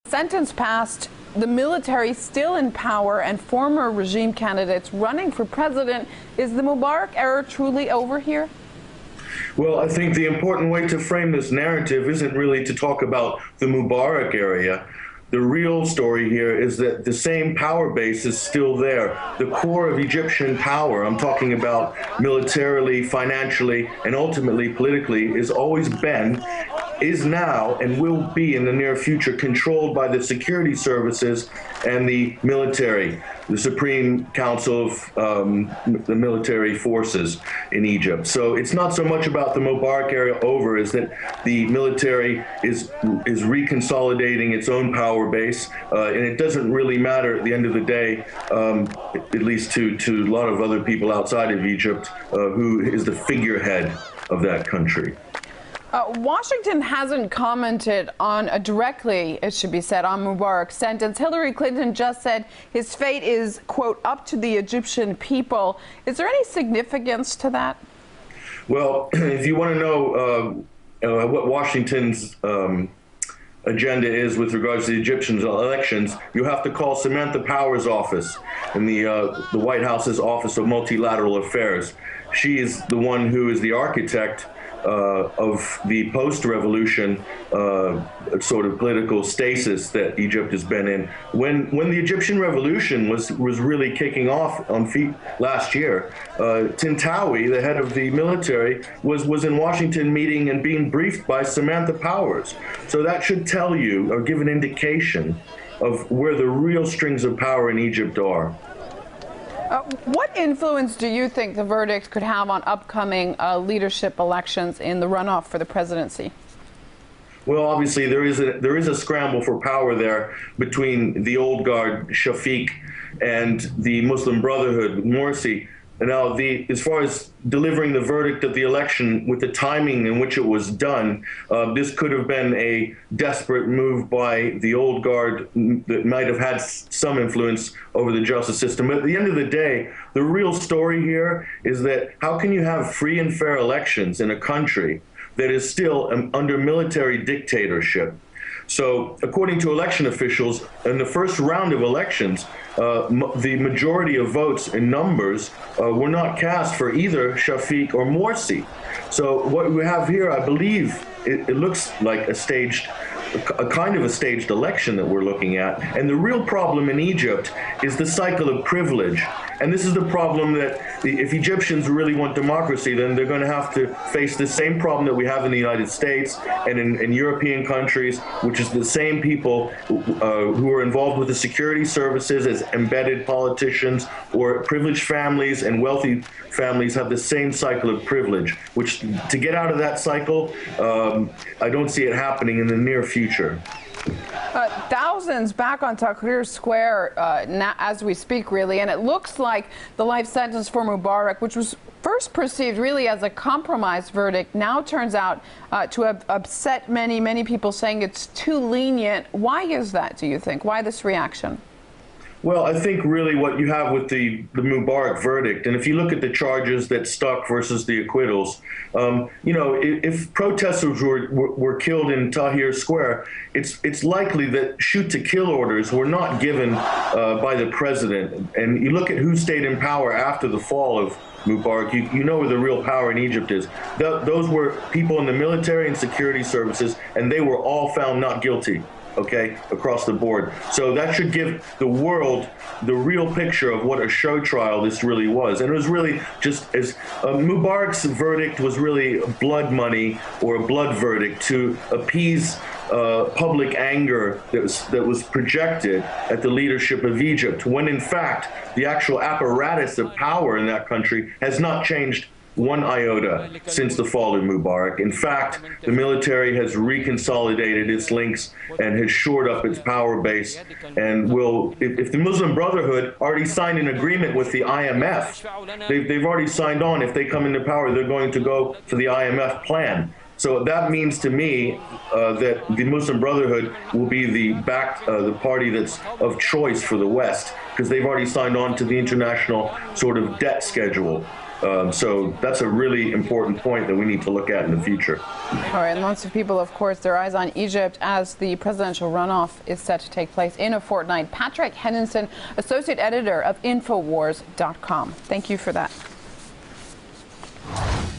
Sentence passed, the military still in power, and former regime candidates running for president. Is the Mubarak era truly over here? Well, I think the important way to frame this narrative isn't really to talk about the Mubarak era. The real story here is that the same power base is still there. The core of Egyptian power, I'm talking about militarily, financially, and ultimately politically, has always been, is now, and will be in the near future controlled by the security services and the military, the Supreme Council of the military forces in Egypt. So it's not so much about the Mubarak era over as that the military is reconsolidating its own power base, and it doesn't really matter at the end of the day, at least to a lot of other people outside of Egypt, who is the figurehead of that country. Washington hasn't commented on directly, it should be said, on Mubarak's sentence. Hillary Clinton just said his fate is, quote, up to the Egyptian people. Is there any significance to that? Well, if you want to know what Washington's agenda is with regards to the Egyptian elections, you have to call Samantha Power's office in the White House's Office of Multilateral Affairs. She is the one who is the architect of the post-revolution sort of political stasis that Egypt has been in. When the Egyptian revolution was really kicking off on feet last year, Tintawi, the head of the military, was in Washington meeting and being briefed by Samantha Powers. So that should tell you or give an indication of where the real strings of power in Egypt are. What influence do you think the verdict could have on upcoming leadership elections in the runoff for the presidency? Well, obviously, there is a scramble for power there between the old guard, Shafiq, and the Muslim Brotherhood, Morsi. Now, as far as delivering the verdict of the election with the timing in which it was done, this could have been a desperate move by the old guard that might have had some influence over the justice system. But at the end of the day, the real story here is that how can you have free and fair elections in a country that is still under military dictatorship? So, according to election officials, in the first round of elections, the majority of votes in numbers were not cast for either Shafiq or Morsi. So what we have here, I believe, it looks like a kind of a staged election that we're looking at. And the real problem in Egypt is the cycle of privilege. And this is the problem that if Egyptians really want democracy, then they're going to have to face the same problem that we have in the United States and in European countries, which is the same people who are involved with the security services as embedded politicians, or privileged families and wealthy families have the same cycle of privilege, which to get out of that cycle, I don't see it happening in the near future. Thousands back on Tahrir Square now, as we speak, really, and it looks like the life sentence for Mubarak, which was first perceived really as a compromise verdict, now turns out to have upset many people, saying it's too lenient. Why is that, do you think? Why this reaction? Well, I think really what you have with the Mubarak verdict, and if you look at the charges that stuck versus the acquittals, you know, if protesters were killed in Tahrir Square, it's likely that shoot-to-kill orders were not given by the president. And you look at who stayed in power after the fall of Mubarak, you know where the real power in Egypt is. Those were people in the military and security services, and they were all found not guilty. Okay, across the board. So that should give the world the real picture of what a show trial this really was. And it was really just as Mubarak's verdict was really blood money or a blood verdict to appease public anger that was projected at the leadership of Egypt, when in fact the actual apparatus of power in that country has not changed one iota since the fall of Mubarak. In fact, the military has reconsolidated its links and has shored up its power base, and will, if the Muslim Brotherhood already signed an agreement with the IMF, they've already signed on, if they come into power, they're going to go for the IMF plan. So that means to me that the Muslim Brotherhood will be the party that's of choice for the West, because they've already signed on to the international sort of debt schedule. So that's a really important point that we need to look at in the future. All right, and lots of people, of course, their eyes on Egypt as the presidential runoff is set to take place in a fortnight. Patrick Henningsen, associate editor of Infowars.com. Thank you for that.